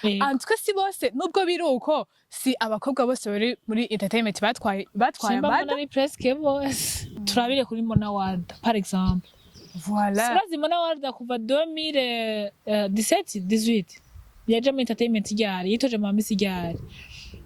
Antwe si bose nubwo biruko si abakobwa bose bari muri entertainment batwaye amada ari presque bose turabire kuri Monna Walda par exemple. Voilà. Surazi Monna Walda kuva 2017-18 yaje mu entertainment ryari yitoje mu misi ryari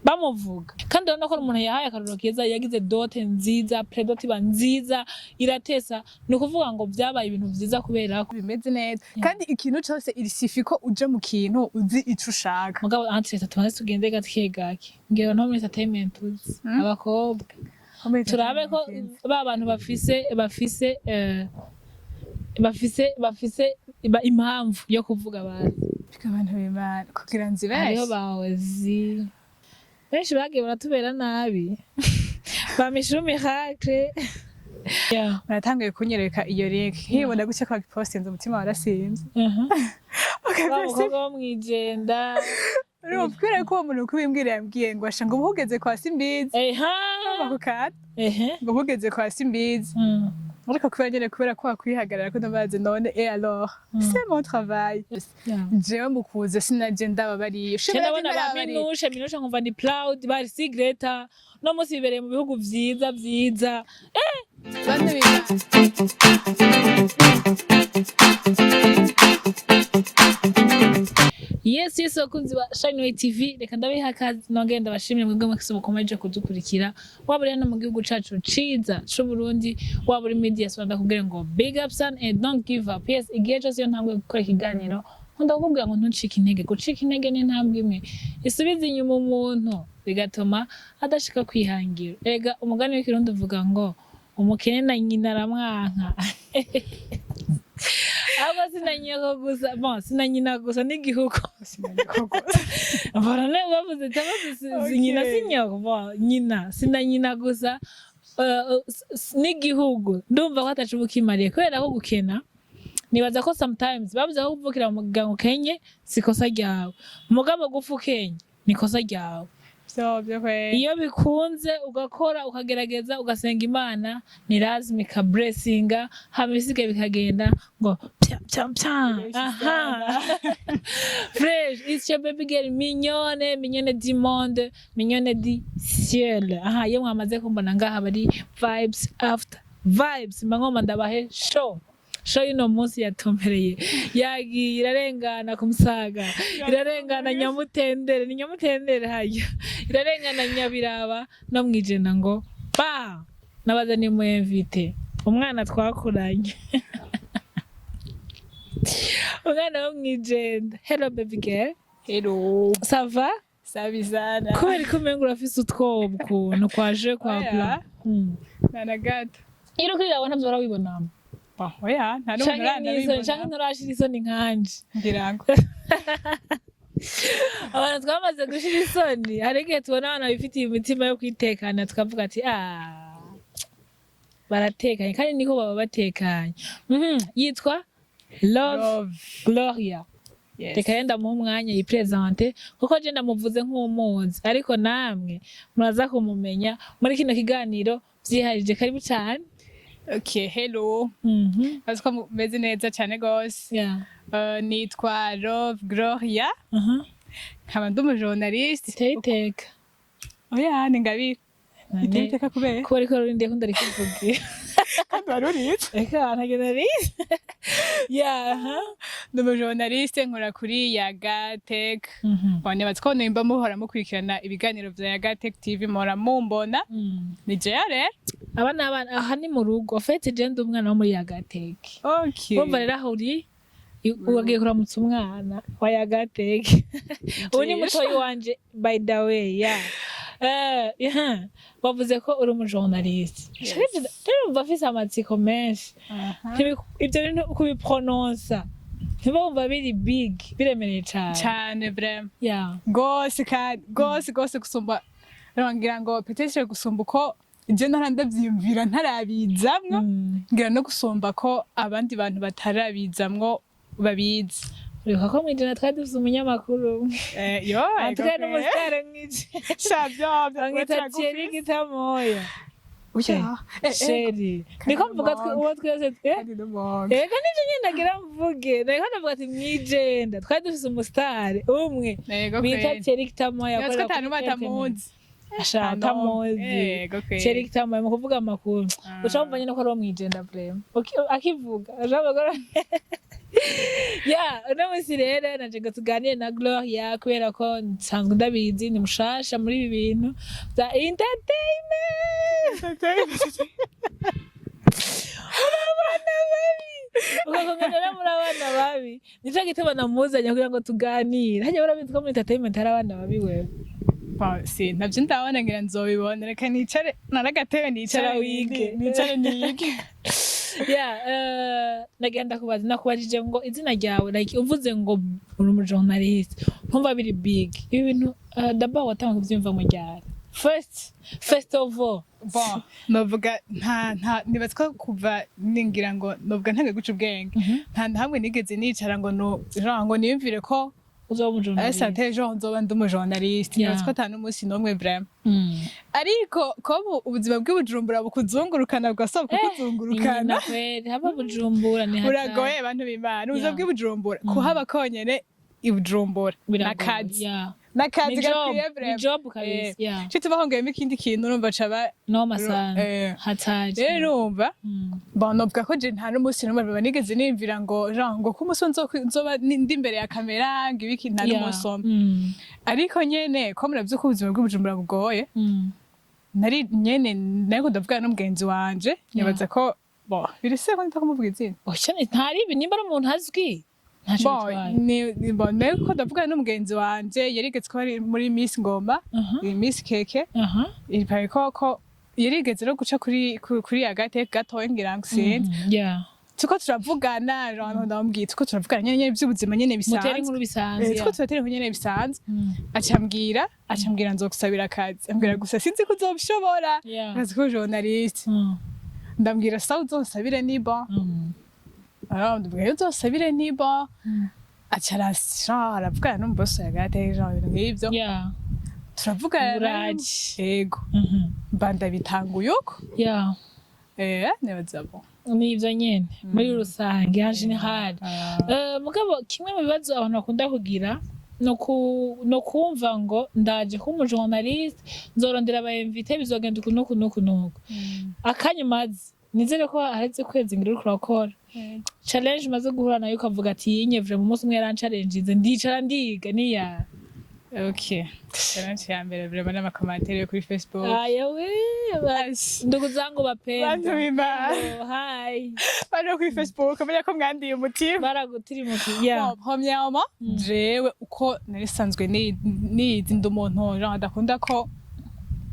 bamuvuga kandi urabona ko umuntu yahaye akaruro keza yagize dote nziza predote ba nziza iratesa ni ukuvuga ngo byabaye ibintu byiza kubera ko bimeze neza kandi ikintu cyose irisifi ko uje mu kintu uzi ico ushaka mugabo entre tumaze tugende gatike gake ngewe no muri entertainment uzi abakobwa turabe ko ba bantu bafise impamvu yo kuvuga abantu abantu b'Imana kugira nzi benshi ariho bawozi benshi bagiye baratubera nabi bamishura miracle baratangaye kunyereka iyo link nkibona gucya kwa postinze umutima warasinze bakabwo mwijenda urumva ko umuntu kubimbwira yambwiye ngo asha ngo buhugeze kwa Simbizi bakukata ngo buhugeze kwa Simbizi ariko kubera ko akwihagarara ko ndabaze none alors c'est mon travail jewe mukuze sinaje ndababariye ndabona ba minushe nkumva ni proud bari sigreta no musi bibereye mu bihugu vyiza bande biga Yes, wakunzi wa Shine TV reka ndabiha kazi nongenda bashimire mwebwe mwese mukomeje kudukurikira waba uri hano mu gihugu cacu ciza c'u Burundi waba uri media so ndakubwira ngo big up son and don't give up. Yes, igihe cyose ntambwe gukora ikiganiro ndakubwira ngo ntucike intege gucika intege ni ntambwe imwe isubiza inyuma umuntu bigatuma adashika kwihangira ega umugani w'ikirundi uvuga ngo umukene na nyina aramwanka ahubwo sinanyina gusa n'igihugu barane bavuze cyangwa nyina sinyoko nyina sinanyina gusa n'igihugu ndumva ko atacubuka imariye kubera ko gukena nibaza ko sometimes bavuze ko kuvukira mu mugabo kenye sikosa ryawe umugabo gufu kenye nikosa ryawe iyo bikunze ugakora ukagerageza ugasenga Imana ni lazima ka blessinga habisiga bikagenda ngo fresh it's your baby girl mignonne du monde mignonne du ciel iyo mwamaze kumbona ngaha bari vibes after vibes mangoma ndabahe show ino munsi yatombereye yagiye irarengana ku Musaga irarengana Nyamutendere ni Nyamutendere hayo irarengana Nyabiraba no mwijena ngo ba nabaza ni mu invite umwana twakuranye umwana wo mwijenda hello baby girl hello ça va sabizana kubera ko mengo urafise utwobwo no kwaje kwa plan nanagata iro kwira wana byora wibonamo oya nta n'umuntu arabibona cyangwa nturashira isoni nkanje ndirango abantu twamaze gushira isoni hari igihe tubona abantu bifitiye imitima yo kwitekana tukavuga ati baratekanye kandi niko baba batekanye yitwa Love Gloria reka yenda mu mwanya yipresente kuko je ndamuvuze nk'umuzi ariko namwe muraza kumumenya muri kino kiganiro vyiharije karibu cyane. Okay, hello. Aziko meze neza cyane gose. Nitwa Love Gloria. Nkaba ndi umujournaliste. Iteka. Oya, ningabira. Iteka kubera. Ko ariko rindi ko ndari kuvugira. Kandi warurize. Eka ntagenarize. Ndi umujournaliste nkora kuri Yaga Tech. Bone batko nimba muhora mukurikirana ibiganiro vya Yaga Tech TV mora mumbona. Ni je rero. Abana aha ni mu rugo fete je ndi umwana wo muri Yaga Tech. Okay. Umva rero aho uri ugiye kuramutsa umwana wa Yaga Tech. Ubu ni mutoyi wanje by the way bavuze ko uri umujournaliste. Rero bafise amatsiko menshi. Ibyo bintu kubiprononsa ntibumva biri big biremereye cyane vraiment. Gose gusumba ngira ngo peut-être gusumba uko je ntarandavyiyumvira ntarabizamwo ngira no gusumba ko abandi bantu batarabizamwo babizi uriko ko mwijana twadufise umunyamakuru atwe n'umusitare mwije shavyo ngitatiye n'igitamoya sheri niko mvuga uwo twese ega nivyo nyine ndagira mvuge niko ndavuga ati mwijenda twari dufise umusitari umwe bita Cherikitamo yakorera ko batamuzi ashaka mozi Cherikitamo mu kuvuga amakuru ucamva nyine ko ari mwijenda vraiment akivuga ashaka uno munsi rero naje ngo tuganire na Gloria kubera ko nsanzwe ndabizi ni mushasha muri ibi bintu bya entertainment urabana babi ugakomeza muri abana babi nico gituma namuzanye kugira ngo tuganire hajya barabizi ko muri entertainment hari abana babi wewe si navyo ndabona ngira nzobibona reka nicare naragatebe nicara wige nagenda kubaza nakubajije ngo izina ryawe like uvuze ngo uri umujournalist nkumva biri big ibi bintu daba watanga kuvyumva mu ryari first of all bon novuga nta nibatswa kuva ningira ngo novuga ntange guca ubwenge nta hamwe nigeze nicara ngo ngo niyumvire ko uzoba umujournalist ejo nzoba ndi umujournalist nibatswa atanu umunsi n'umwe vraiment ariko ko ubuzima bw'Ibujumbura bukuzungurukana bwasaba kukuzungurukana haba Bujumbura ni hata uragoye abantu b'Imana ubuzima bw'Ibujumbura kuhaba konyene Ibujumbura nakazi gakwiye vraiment job kabisa cyo tubahongeyemo ikindi kintu urumva caba no masana hataje urumva novuga ko je nta n'umunsi n'umwe banigeze nimvira ngo ngo ko umunsi nzoba ndi imbere ya kamera ngo ibiki nta n'umunsi ariko nyene ko muravyuko ubuzima bw'Ibujumbura bugoye nari nyene nariko ndavuga n'umugenzi wanje nibaza ko birise ko nita kumuvuga izina ntari ibi nimba ari umuntu azwi ko ndavuga n'umugenzi wanje yarigeze ko ari muri Miss Ngoma Miss Keke ipari ko yarigeze no guca kuri agate gatoye ngira ngo sinzi tuko turavugana ndamubwiye tuko turavugana nyene by'ubuzima nyene bisanzwe tuko turatera nyene bisanzwe acambwira nzogusabira akazi ambwira gusa sinzi ko uzobishobora akazi ko journalist ndambwira sawa uzosabire niba ndabwira uzosabire niba aravugana n'umubosi yagate ibintu nk'ivyo turavugana yego mbanda bitanguye uko nibaza bo nivyo nyene muri rusange haje ni hari mugabo kimwe mu bibazo abantu bakunda kugira no kumva ngo ndaje ko umujournalist nzorondera aba invité bizogenda ukuntu akanyumazi nizere ko ahetse kwezi ngira uriko urakora challenge maze guhura nayo ukavuga ati yinyevre mu munsi umwe yaranchallenge ndicara ndiga niya okay challenge ya mbere vraiment n'amakomantere kuri Facebook ayewe ndugu zangu bapenda hi bari kuri Facebook kamenya ko mwandiye umutima baragutiri mutima premièrement jewe uko narisanzwe nizi ndi umuntu adakunda ko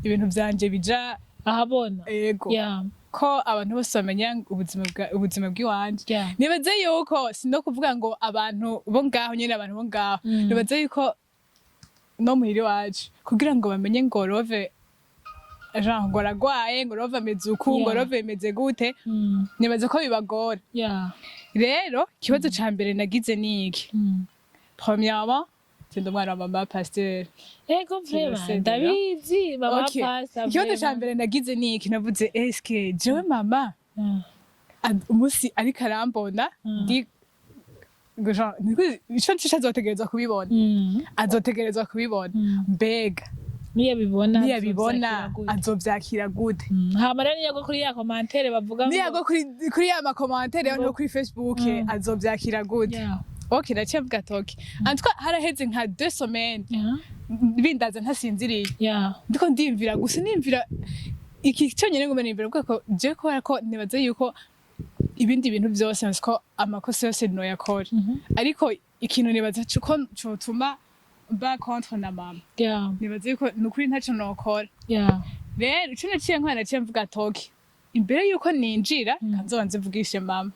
ibintu vyanje bija ahabona yego ko abantu bose bamenya ubuzima bw'iwanje nibaze yuko sindo kuvuga ngo abantu bo ngaho nyene abantu bo ngaho nibaze yuko no muhiri wacu kugira ngo bamenye ngo Rove ngo aragwaye ngo Rove ameze uku ngo Rove imeze gute nibaze ko bibagora rero ikibazo ca mbere nagize ni iki premièrement Tindo mwana wa mama pasteur. Ego vraiment ndabizi mama pasteur. Ikibazo ca mbere nagize ni iki navuze eske jewe mama umusi ariko arambona ndi ico azotegerezwa kubibona azotegerezwa kubibona mbega niyabibona azovyakira gute hama rero niyago kuri ya commentaire bavuga niyago kuri ya makomantere no kuri Facebook azovyakira gute okay naciye mvuga toki antwa haraheze nka 2 semaines bindaza ntasinziriye ndiko ndimvira gusa nimvira iki cyonyene ngo nimvira ko je ko nibaze yuko ibindi bintu byose nsko amakosa yose no yakora ariko ikintu nibaza cyuko cyotuma ba contre na mama nibaze yuko nukuri ntaco nokora rero ico naciye nkwana naciye mvuga toki imbere yuko ninjira kanzobanze mvugishe mama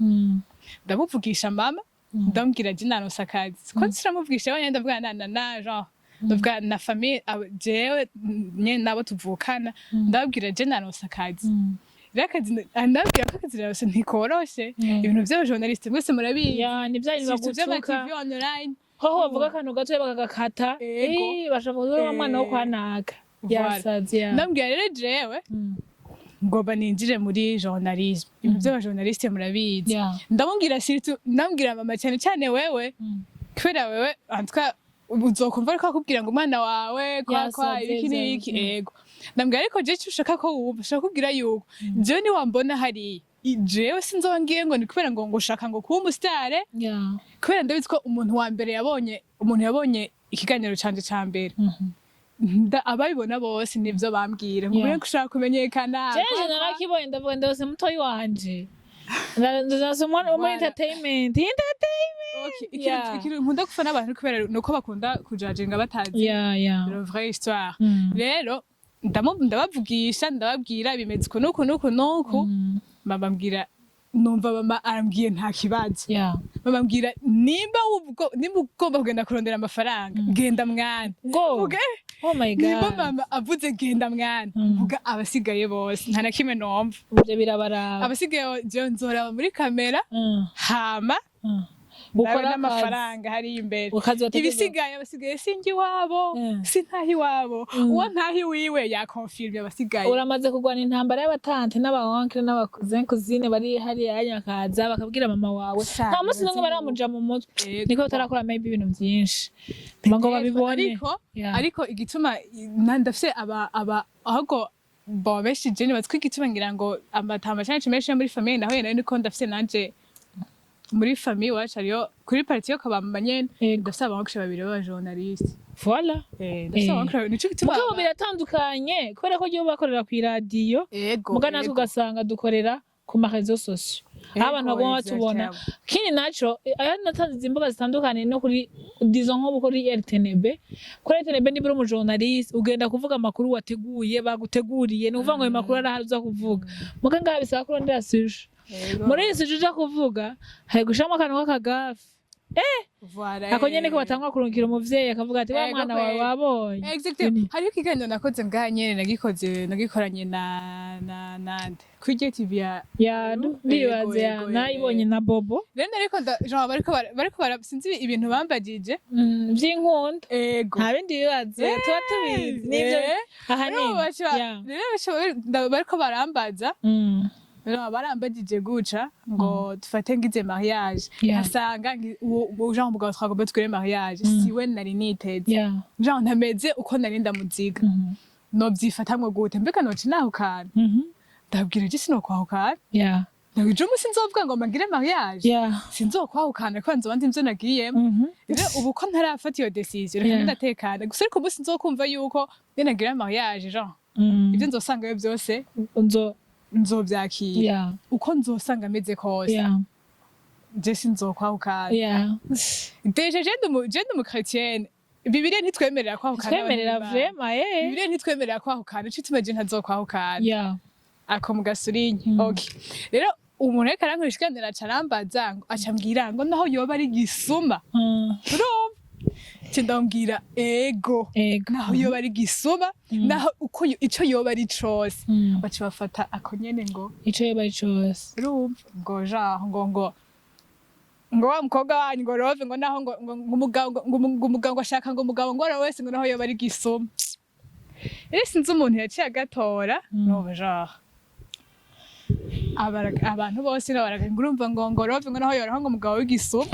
ndamuvugisha mama ndambwira je naronse akazi ko nsiramuvugisha abanye ndavugana na genre ndavuga na famille jewe nyene nabo tuvukana ndabwira je naronse akazi rakazi ndabwira ko akazi rero ntikoroshe ibintu bya journaliste mwese murabizi ni byanyu bagutuka TV online hoho bavuga akantu gato bagakata bashaka kuvuga umwana wo kwanaka yasazi ndambwira rero jewe ngoba ninjire muri journalisme ibintu by'abajournaliste murabizi ndamubwira surtout ndambwira mama cyane cyane wewe kubera wewe antwa uzokumva ariko akubwira ngo umwana wawe kwa ibiki n'ibiki ego ndambwira ariko je ushaka ko wumva ushaka kubwira yuko je ni wambona hari jewe sinzongiye ngo ni kubera ngo ushaka ngo kuba umusitare kubera ndabizi ko umuntu wa mbere yabonye ikiganiro canje ca mbere ababibona bose nivyo bambwira ngo mwe gushaka kumenyekana jeje narakibonye ndavuga ndose mutoyi wanje ndaza muri entertainment ikintu nkunda gufana abantu kubera nuko bakunda kujajenga batazi la vraie histoire rero ndabavugisha ndababwira bimeze uku nuku babambwira numva mama arambwiye nta kibazo babambwira nimba ugomba kugenda kurondera amafaranga genda mwana oh my god nimba mama avuze genda mwana vuga abasigaye bose nta na kimwe nomva ibyo birabaraba abasigaye je nzoraba muri kamera hama gukora n'amafaranga hari imbere ibisigaye abasigaye singi wabo sintahi wabo uwo ntahi wiwe ya confirme abasigaye uramaze kugwana intambara y'abatante n'abaonkle n'abakuzine bari hari yanyakaza bakabwira mama wawe nta musi n'umwe baramuja mu mutwe niko utarakora maybe ibintu byinshi ngo babibone ariko igituma ndafise aba ahubwo benshi je nibatswe igituma ngira ngo amatamba cyane menshi muri famille naho yene niko ndafise nanje muri famille wacu ariyo kuri parti yo kabamba nyene ndafise abankisha babiri b'abajournaliste voilà ndafise abankisha nico gituma mugabo biratandukanye kubera ko giye bakorera ku radio mugana tugasanga dukorera ku ma réseaux sociaux abantu bagomba batubona kindi naco ayo natanze imboga zitandukanye no kuri disons nko kuri RTNB kuri RTNB ni buri umujournaliste ugenda kuvuga amakuru wateguye baguteguriye ni uvuga ngo ayo makuru arahaza uza kuvuga muganga bisaba kurondera suje muri isi uja kuvuga hari gushamo akantu k'akagafi ako nyene ko batangwa kurungikira umuvyeyi akavuga ati wa mwana wawe wabonye exactly hari ikiganiro nakoze nganye nagikoranye na nande kuri TV ya ndibaze nayibonye na Bobo rero ariko bariko sinzi ibintu bambagije vy'inkondo nta bindi bibaze tuba tubizi nivyo ahanini rero bariko barambaza barambagije guca ngo dufate ngize mariage hasanga jean umugabo twagomba twire mariage siwe nari niteze jean ntameze uko nari ndamuziga nobyifatamwe gute mbega noci nahukana ndabwira je sinokwahukana ndabwira umunsi nzovuga ngo mbagire mariage sinzokwahukana ko nzoba ndi mvyo nagiyemo rero ubu ko ntarafata iyo decision reka ndatekana gusa ariko umunsi nzokumva yuko nagira mariage jean ibyo nzosangayo byose nzovyakira uko nzosanga ameze kose je sinzokwahukana deje je ndi chrétienne Bibiliya ntitwemerera kwahukana twemerera vraiment Bibiliya ntitwemerera kwahukana ico tumeje ntazokwahukana ako mugasurinye okay rero umuntu reka arankoresha ikiganiro acarambaza ngo acambwira ngo naho yoba ari gisuma urumva ndambwira ego naho yoba ari gisuma naho uko ico yoba ari cose baca bafata ako nyene ngo ico yoba ari cose urumva ngo jaho ngo wa mukobwa wanyu ngo rove ngo naho ngo umugabo ashaka ngo umugabo ngo wese ngo naho yoba ari gisuma rero sinzi umuntu yaciye agatora no jaho abantu bose baraga ngurumva ngo rove ngo naho yoraho ngo umugabo w'igisuma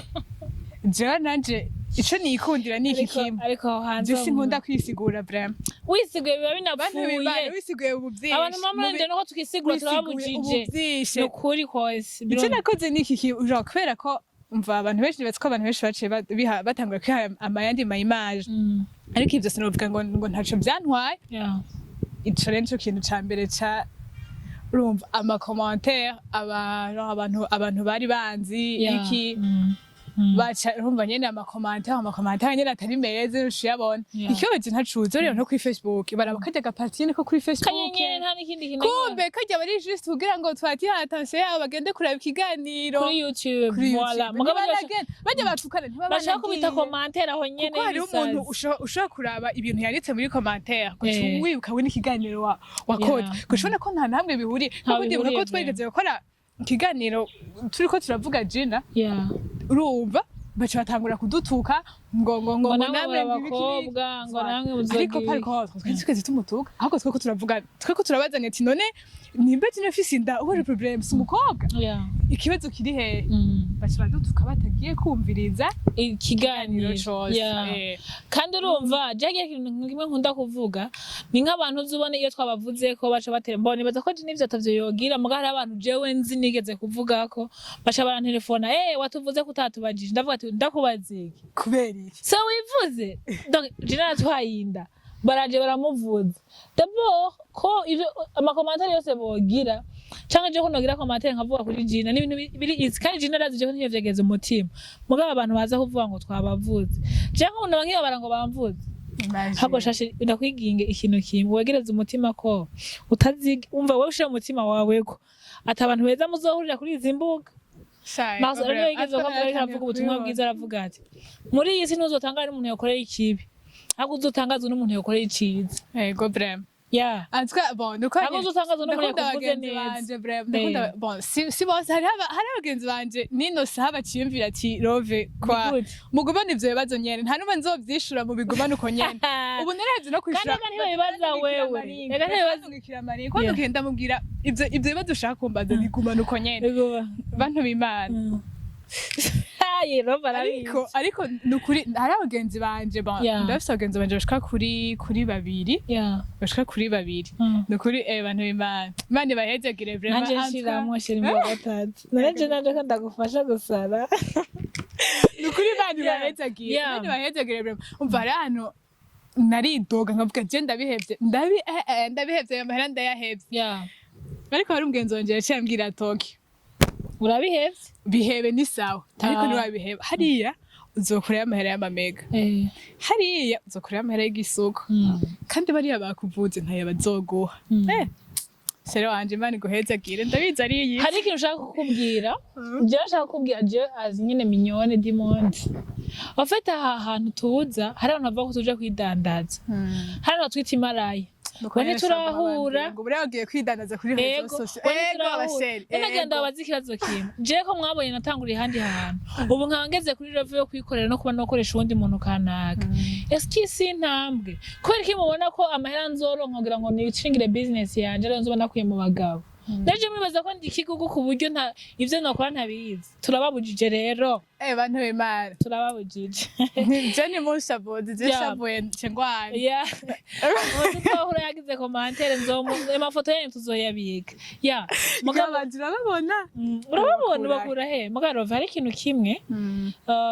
jewe nanje ico nikundira niki kimwe ariko hanze sinkunda kwisigura vraiment wisiguye biba binapfuye wisiguye ubuvyishi abantu mamande nuko twisigura turabujije nukuri kose ico nakoze niki kimwe kubera ko umva abantu benshi batsko abantu benshi baciye batangura kwiha amayandi ma image ariko ivyo sinovuga ngo ntaco byantwaye ico rero nico kintu ca mbere ca urumva ama commentaire abantu bari banzi iki baca urumva nyene amakomantere nyene atari meza ushiyabona ikibazo ntacuze rero no kuri Facebook barabakajya gapartine ko kuri Facebook kanyene nta nikindi kintu kumbe kajya bari juste kugira ngo twati attention yabo bagende kuraba ikiganiro kuri YouTube voilà mugabo bajya batukana bashaka kubita commentaire aho nyene hari umuntu ushaka kuraba ibintu yanditse muri commentaire ko wibuka we n'ikiganiro wakoze kushobona ko nta namwe bihuri kandi ko twigeze gukora ikiganiro turiko turavuga Gina urumva baca batangura kudutuka ngo namwe abakobwa ngo namwe muzogi ariko pariko twese tumutuka ahubwo tweko turavugana tweko turabazanya ati none nimba tino fisi inda ubu problem si umukobwa ikibazo kiri he baca badutuka batagiye kumviriza ikiganiro cyose kandi urumva jage ikintu kimwe nkunda kuvuga ni nk'abantu uzubone iyo twabavuze ko baca batera mbone baza ko n'ivyo atavyo yogira muga hari abantu jewe nzi nigeze kuvuga ko baca barantelefona watuvuze ko utatubajije ndavuga ati ndakubaze kubera iki so wivuze donc jina twayinda baraje baramuvuza d'abord ko ivyo amakomentari yose bogira canke je ko nogira komentari nkavuga kuri Jina n'ibintu biri izi kandi Jina razije ko ntivyegeze umutima mugabo abantu baza kuvuga ngo twabavuze je ko ndabangiye barango bamvuze hako shashe ndakwiginge ikintu kimwe wegereza umutima ko utaziga umva wewe ushira umutima wawe ko ati abantu beza muzohurira kuri izi mbuga maze rero yigeze ko avuga ubutumwa bwiza aravuga ati muri iyi si ntuzotangara n'umuntu yakoreye ikibi ahubwo uzotangazwa n'umuntu yakoreye iciza go brem Antuka bon nuko uzotangaza n'umuntu yakuvuze neza ndakunda bon si bose hari abagenzi banje nino sahaba ciyumvira ati rove kwa mugubana ivyo bibazo nyene nta numwe nzovyishura mu bigubana uko nyene ubu nareze no kwishura kandi ntibibaza wewe rega ntibibaza ngikira mari ko ndugenda mubwira ivyo bibazo ushaka kumbaza ntigumana uko nyene bantu b'Imana ariko nukuri hari abagenzi banje ndafise abagenzi banje bashika kuri babiri bashika kuri babiri nukuri bantu b'Imana Imana bahezagire vraiment nanje shiramwe shirimo gatatu nanje ko ndagufasha gusara nukuri Imana bahezagire vraiment umva ari hano naridoga nkavuga je ndabihevye ndabihevye amahera ndayahevye ariko hari umugenzi wanje yaciye ambwira toki urabihevye bihebe ni sawa ariko ntiwabiheba hariya uzokorera amahera y'amamega hariya uzokorera amahera y'igisuko kandi bariya bakuvuze ntayo bazoguha sero wanje Imana iguhezagire ndabizi ari iyi hari ikintu ushaka kukubwira je nshaka kukubwira je azi nyene mignone dimonde wafata aha hantu tuza hari abantu bava ko tuje kwidandaza hari abantu twita imaraya Wani turahura ngo buriya kwidandaza kuri rezo social abasheri nagenda babaza ikibazo kimwe je ko mwabonye natanguriye handi hantu ubu nkabangeze kuri level yo kwikorera no kuba nokoresha uwundi muntu kanaka eski si ntambwe kubera ko mubona ko amahera nzoronka kugira ngo nicingire business yanje rero nzobona kuye mu bagabo Naje mwibaza ko ndi kigugu ku buryo nta ivyo nokora ntabizi turababujije rero bantu b'Imana turababujije je ni mushabozi je shaboye cengwanye ubu twahura yagize commentaire nzomu amafoto yanyu tuzoyabika mugabo urababona bakura he mugabo hari ikintu kimwe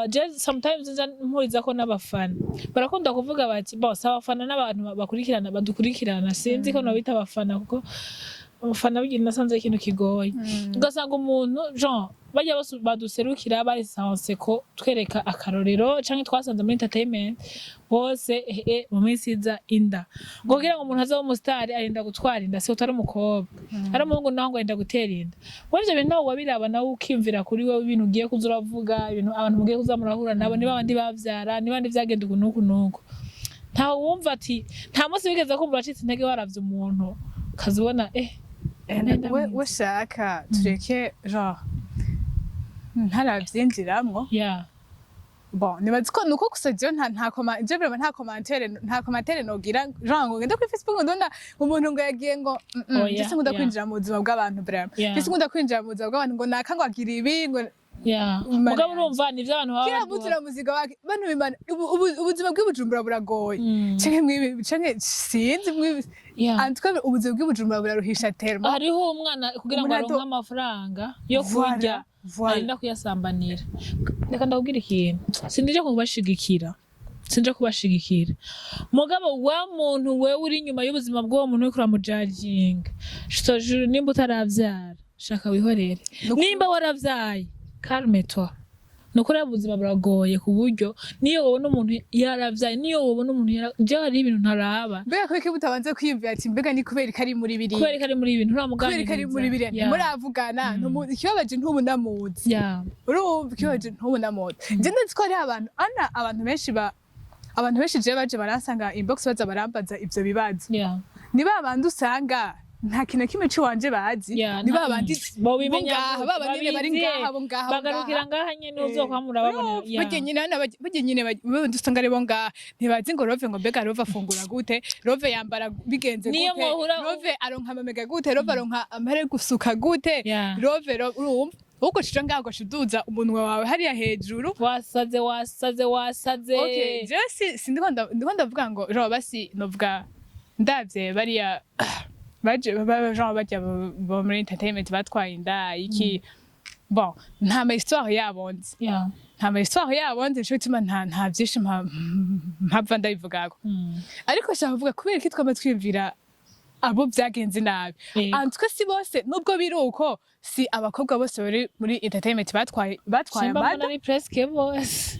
je sometimes nza mpuriza ko n'abafana barakunda kuvuga bati boss abafana n'abantu badukurikirana sinzi ko nobita abafana kuko umufana bigira nasanze ikintu kigoye ugasanga umuntu Jean bajya baduserukira barisanse ko twereka akarorero canke twasanze muri entertainment bose mu minsi iza inda ngo kugira ngo umuntu aze mu star arinda gutwara inda se utari umukobwa ari umuhungu naho ngo arinda gutera inda wavyo bintu wabiraba nawe ukimvira kuri wewe ibintu ugiye kuzuravuga ibintu abantu mugiye kuzamurahura nabo niba abandi bavyara niba abandi vyagenda ukuntu nta wumva ati nta munsi bigeze kumva acitse intege waravye umuntu kazubona we shaka tureke genre ntaravyinjiramwo bon nibazi ko nuko gusa je nta commentaire nogira genre ngo ngenda kuri Facebook ndona umuntu ngo yagiye ngo ndetse ngunda kwinjira mu buzima bw'abantu vraiment ndetse ngunda kwinjira mu buzima bw'abantu ngo naka ngo agira ibi ngo mugabo urumva nivyo abantu baba kira mutira muzika wake bantu b'Imana ubuzima bw'Ibujumbura buragoye canke sinzi antwa ubuzima bw'Ibujumbura buraruhisha terma hariho umwana kugira ngo aronke amafaranga yo kurya arinda kuyasambanira reka ndakubwira ikintu sindije kubashigikira mugabo wa muntu wewe uri inyuma y'ubuzima bw'uwo muntu uriko uramujudginga je nimba utaravyara shaka wihorere nimba waravyaye calme toi nukuri ubuzima buragoye ku buryo niyo wabona umuntu yaravyaye niyo wabona umuntu je hari ibintu ntaraba mbega ko butabanze kwiyumvira ati mbega ni kubera kari muri biri ibintu uramuganira kubera kari muri biri muravugana ikibabaje ntubunamuzi urumva ikibabaje ntubunamuzi je ndazi ko ari abantu benshi je baje baransanga inbox baza barambaza ivyo bibazo niba abantu usanga nta kintu kimwe ciwanje bazi ni babandi bo bimenya babandi bari ngaha bo ngaha bagarukira ngaha nyene uzokwamura babona baje nyine dusanga rebo ngaha ntibazi ngo Rove ngo mbega Rove afungura gute Rove yambara bigenze gute Rove aronka amamega gute Rove aronka amare gusuka gute Rove urumva uko cija ngaho shiduza umunwa wawe hariya hejuru wasaze okay je ndiko ndavuga ngo ro basi novuga ndavye bariya baje bajya bo muri entertainment batwaye inda iki bon nta ma histoire yabonze nta ma histoire yabonze cyo gituma nta byinshi mpava ndabivugako ariko shaka kuvuga kubera ko twama twiyumvira abo byagenze nabi antwe si bose nubwo biruko si abakobwa bose bari muri entertainment batwaye amada ni presque bose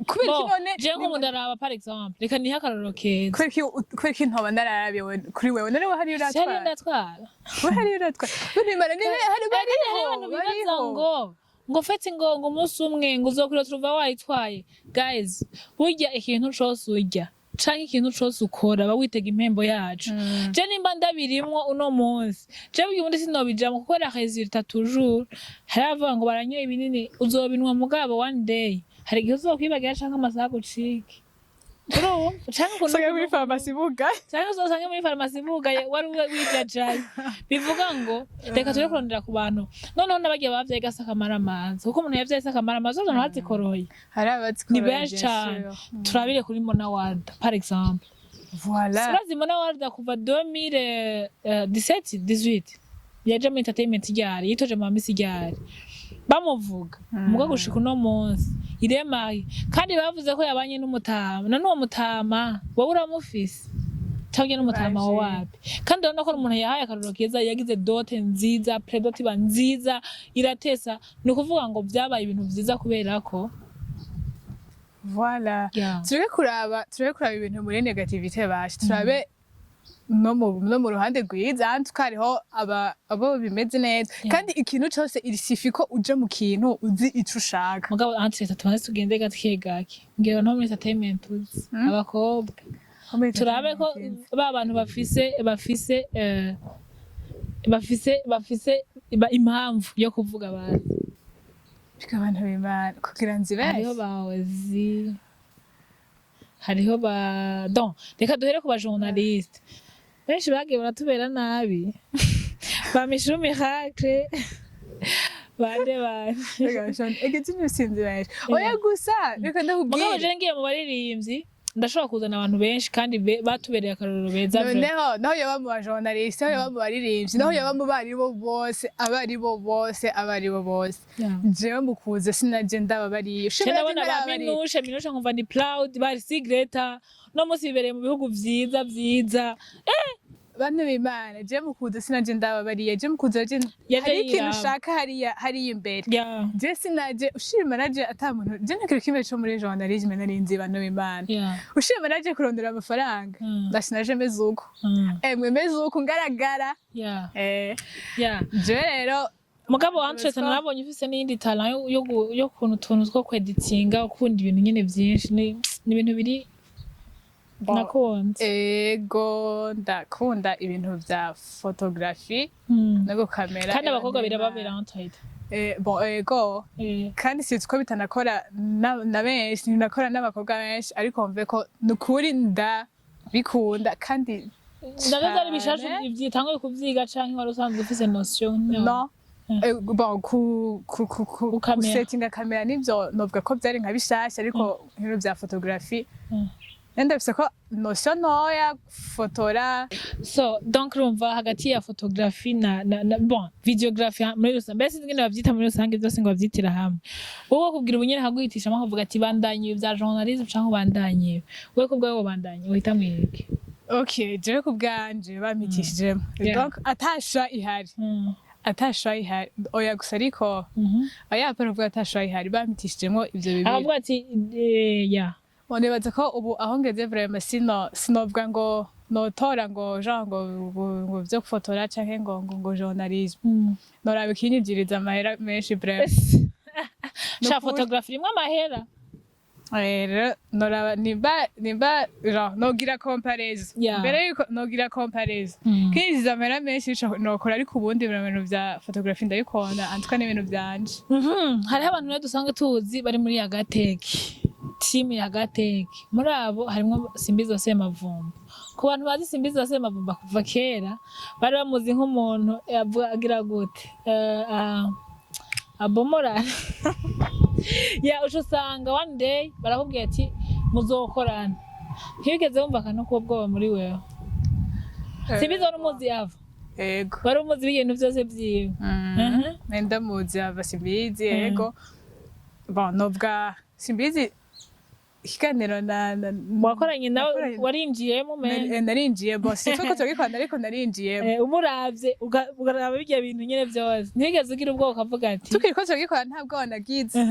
kubera ko none je nko mundaraba par exemple reka niha akarorero keza kubera ko ntoba ndarabiwe kuri wewe none hari uratwara unimara nibe hari bariho ngo fete ngo umunsi umwe ngo uzokwira turuva wayitwaye guys burya ikintu cose urya canke ikintu cose ukora bawitega impembo yacu je nimba ndabirimwo uno munsi je ubundi sinobijamwe kuko la résultat toujours haravuga ngo baranyoye ibinini uzobinwa mugabo one day hari igihe uzokwibagira canke amasaha gucike bro canke kuno muri pharmacy buga canke uzosanga muri pharmacy buga wari wijajaye bivuga ngo reka turi kurondera ku bantu noneho nabagiye bavyaye gasa kamara amazi kuko umuntu yavyaye gasa kamara amazi zo ntarazikoroye hari abazikoroye ni benshi cyane turabire kuri Monna Walda par exemple voilà surazi Monna Walda kuva 2017 yaje mu entertainment ryari yitoje mu misi ryari bamuvuga mugo gushika uno munsi iremaye kandi bavuze ko yabanye n'umutama none uwo mutama wowe uramufise cyangwa n'umutama wa wapi kandi urabona ko umuntu yahaye akaruro keza yagize dote nziza predote ba nziza iratesa ni ukuvuga ngo byabaye ibintu byiza kubera ko voilà tureke kuraba ibintu muri negativite bashi turabe no mu ruhande rwiza tukariho abo bimeze neza kandi ikintu cyose irisifi ko uje mu kintu uzi ico ushaka mugabo antre tubanze tugende gatike gake ngero no muri entertainment uzi abakobwa turabe ko ba bantu bafise impamvu yo kuvuga abantu bikabana bimana kugira nzibe hariho bawozi hariho ba donc reka duhere ku ba journaliste benshi bagiye baratubera nabi bamishura miracle bande egetse sinzi benshi oya gusa reka ndakubwira mugabo je ngiye mu baririmbyi ndashobora kuzana abantu benshi kandi batubereye akarorero beza naho yaba mu bajournaliste naho yaba mu baririmbyi naho yaba mu abari bo bose jewe mukuze sinaje ndaba bariyo ndabona ba minushe nkumva ni proud bari sigreta no musi bibereye mu bihugu vyiza bantu b'Imana je mukuze sinaje ndaba bariye je mukuze hari ikintu ushaka hari imbere je sinaje ushima naje atamuntu je nakiri kimwe cyo muri journalisme narinzi bantu b'Imana ushima naje kurondera amafaranga ndasinaje mezuko mezuko ngaragara je rero mugabo wantreta narabonye ufise n'indi talent yo kuntu tuntu two kweditinga ukunda ibintu nyene byinshi ni ibintu biri ndakunda ibintu vya photography no kamera kandi abakobwa birababera entide kandi sinzi ko bitanakora na benshi nakora n'abakobwa benshi ariko mve ko nukuri ndabikunda kandi ndabaza ari bishashe ivyitangwe kuvyiga canke wari usanzwe ufise notion no kusettinga kamera nivyo novuga ko vyari nka bishasha ariko ibintu vya photography Nenda bisa ko notion noya fotora so donc rumva hagati ya photography na bon videography muri rusange mbese ngene bavyita muri rusange byose ngo bavyitira hamwe wowe kubwira ubunyene haguhitisha amaho kuvuga ati bandanye bya journalism canke bandanye wowe kubwa wowe bandanye uhita mwirike okay je kubganje bamitishije donc atasha ihari atasha ihari oya gusa ariko oya paravuga atasha ihari bamitishijemo ivyo bibiri avuga ati Nibaza ko ubu aho ngeze vraiment sinovuga ngo notora ngo ngo vyo gufotora canke ngo journalisme noraba ikinyigiriza amahera menshi bref sha photography rimwe amahera rero noraba nimba nogira comparaison mbere yuko nogira comparaison kinjiza amera menshi nokora ariko ubundi ibintu vya photography ndabikunda antwa n'ibintu vyanje. Hariho abantu rero dusanga tuzi bari muri Agateki, team ya Agateki, muri abo harimwo Simbizi Semavumba. Ku bantu bazi Simbizi Semavumba kuva kera bari bamuzi nk'umuntu agira gute abomora ya usanga one day barakubwiye ati muzokorana ntibigeze wumva akantu k'ubwoba muri wewe. Simbizi wari umuzi yava yego wari umuzi ibintu byose vyiwe ndamuzi yava Simbizi yego bon novuga Simbizi ikiganiro wakoranye nawe warinjiyemo narinjiye bose ko tugikwana ariko narinjiyemo umuravye ugaraba bijya bintu nyene byose ntigeze ugira ubwoko kavuga ati tukiriko tugikwana ntabwo wanagize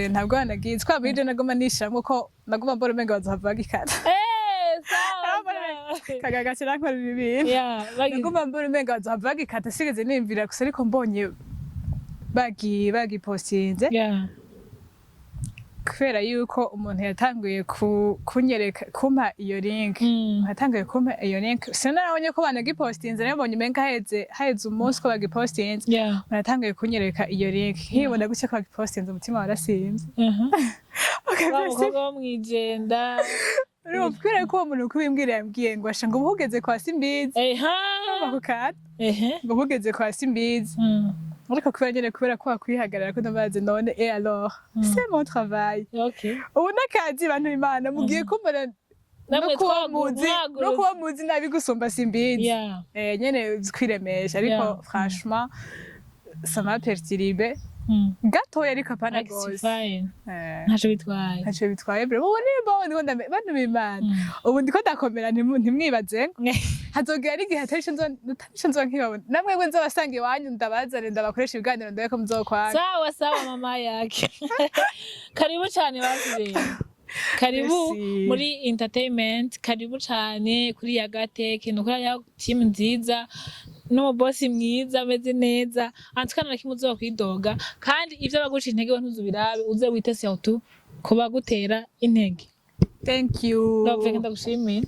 ntabwo wanagize twabije nagoma nishamwe ko nagoma mbora menga bazohava gikata kagaga kirakora ibintu nagoma mbora menga bazohava gikata sigeze nimvira gusa ariko mbonye bagi postinze kubera yuko umuntu yatanguye kunyereka kumpa iyo link yatanguye kumpa iyo link sinabonye ko banagipostinze rero mbonye menga haheze umunsi ko bagipostinze banatanguye kunyereka iyo link nkibona gutya ko bagipostinze umutima warasimvye abakobwa bo mwijenda kubera ko uwo muntu kubimbwira yambwiye ngo asha ngo uhugeze kwa Simbizi bakukata ngo uhugeze kwa Simbizi ariko kubera ko wakwihagarara ko ndabaze none alors c'est mon travail. Ubu nakazi bantu Imana mugiye kumbona no kuba muzi nabi gusumba Simbizi nyene kwiremesha ariko franchement ça m'a perturbé gatoya ariko apana gose ntaco bitwaye bro ubu nimba bantu b'Imana ubu ndiko ndakomera ntimwibaze hazogera n'igihe atarisho nkibabona namwe bwe nzabasanga iwanyu ndabazane ndabakoresha ibiganiro ndabe ko muzokwana sawa mama yake karibu cyane bazire karibu muri entertainment karibu cyane kuri Agateki nukuri ya team nziza no boss mwiza ameze neza antukana na kimwe uzokwidoga kandi ivyo baguca intege ntuzubirabe uze wite surtout kuba gutera intege. Thank you ndaveka ndagushimira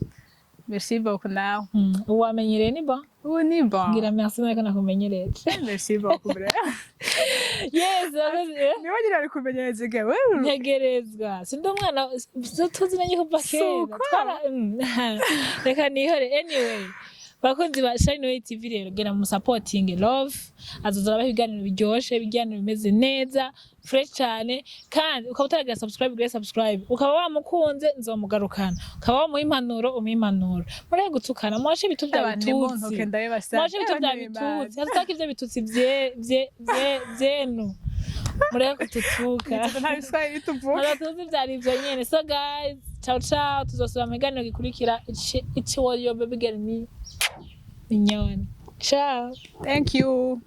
merci beaucoup nawe wamenyereye ni ba ubu ni ba ngira merci nako nakumenyereje merci beaucoup bra yes niwe ngira ari kumenyereza gewe ntegerezwa sindi umwana tuzinanye kuva kera reka nihore anyway bakunzi ba Shine TV rero gera mu supporting love azoza ibiganiro biryoshe ibiganiro bimeze neza fresh cyane kandi ukaba utaragira subscribe ukaba wamukunze nzomugarukana ukaba wamuha impanuro umimpanuro muri gutukana mwashe bitu bya bitutsi mwashe bitu bya bitutsi hataka ivyo bitutsi vyenu muri kututuka tuzi byari ivyo nyene. So guys ciao tuzosubira mu biganiro gikurikira it's what your baby girl me Mignone. Ciao. Thank you.